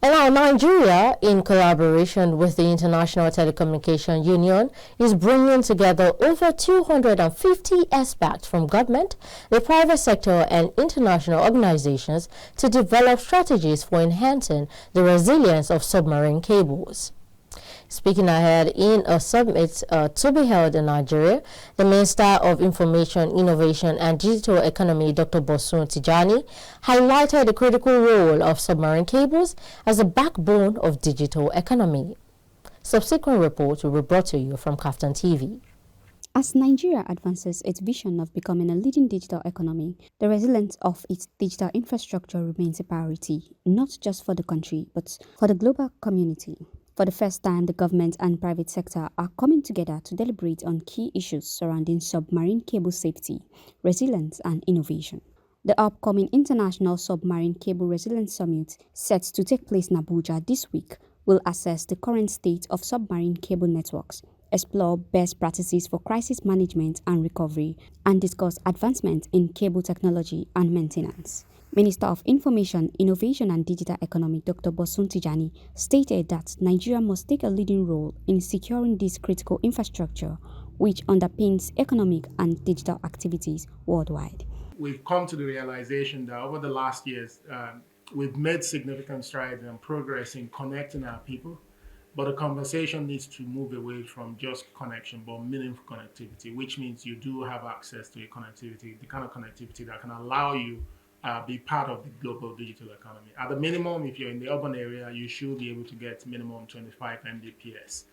And now Nigeria, in collaboration with the International Telecommunication Union, is bringing together over 250 experts from government, the private sector and international organizations to develop strategies for enhancing the resilience of submarine cables. Speaking ahead in a summit to be held in Nigeria, the Minister of Information, Innovation and Digital Economy, Dr. Bosun Tijani, highlighted the critical role of submarine cables as a backbone of digital economy. Subsequent reports will be brought to you from KAFTANTV. As Nigeria advances its vision of becoming a leading digital economy, the resilience of its digital infrastructure remains a priority, not just for the country, but for the global community. For the first time, the government and private sector are coming together to deliberate on key issues surrounding submarine cable safety, resilience, and innovation. The upcoming International Submarine Cable Resilience Summit, set to take place in Abuja this week, will assess the current state of submarine cable networks, explore best practices for crisis management and recovery, and discuss advancements in cable technology and maintenance. Minister of Information, Innovation and Digital Economy, Dr. Bosun Tijani, stated that Nigeria must take a leading role in securing this critical infrastructure, which underpins economic and digital activities worldwide. We've come to the realization that over the last years, we've made significant strides and progress in connecting our people, but the conversation needs to move away from just connection, but meaningful connectivity, which means you do have access to a connectivity, the kind of connectivity that can allow you be part of the global digital economy. At the minimum, if you're in the urban area, you should be able to get minimum 25 Mbps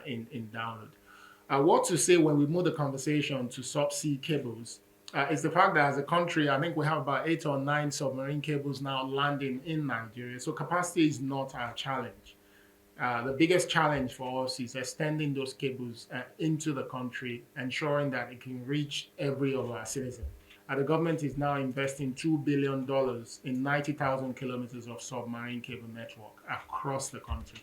in download. What to say when we move the conversation to subsea cables is the fact that as a country, I think we have about 8 or 9 submarine cables now landing in Nigeria. So capacity is not our challenge. The biggest challenge for us is extending those cables into the country, ensuring that it can reach every of our citizens. The government is now investing $2 billion in 90,000 kilometers of submarine cable network across the country,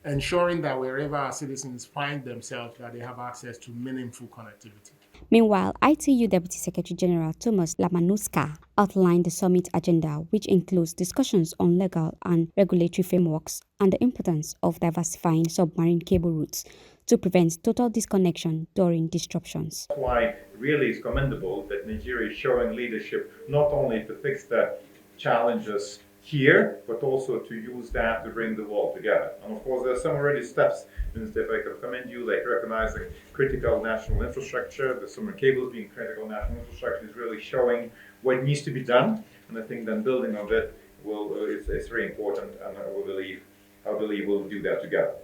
ensuring that wherever our citizens find themselves, that they have access to meaningful connectivity. Meanwhile, ITU Deputy Secretary General Thomas Lamanuska outlined the summit agenda, which includes discussions on legal and regulatory frameworks and the importance of diversifying submarine cable routes to prevent total disconnection during disruptions. That's why really it's commendable that Nigeria is showing leadership not only to fix the challenges here, but also to use that to bring the world together. And of course, there are some already steps. Minister, if I could commend you, like recognizing critical national infrastructure, the submarine cables being critical national infrastructure is really showing what needs to be done. And I think then building on that it's very important, and I believe we'll do that together.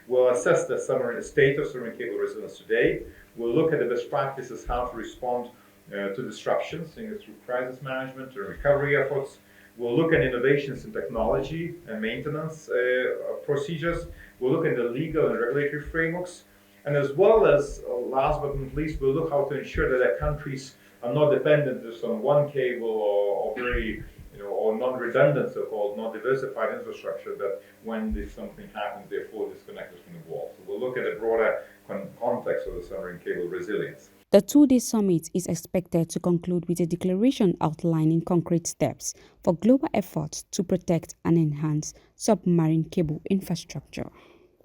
We'll assess the state of submarine cable resilience today. We'll look at the best practices, how to respond to disruptions, through crisis management and recovery efforts. We'll look at innovations in technology and maintenance procedures. We'll look at the legal and regulatory frameworks. And as well as, last but not least, we'll look how to ensure that our countries are not dependent just on one cable or very, or non-redundant, so-called non-diversified infrastructure, that when something happens, they're fully disconnected from the world. So we'll look at a broader context of the submarine cable resilience. The two-day summit is expected to conclude with a declaration outlining concrete steps for global efforts to protect and enhance submarine cable infrastructure.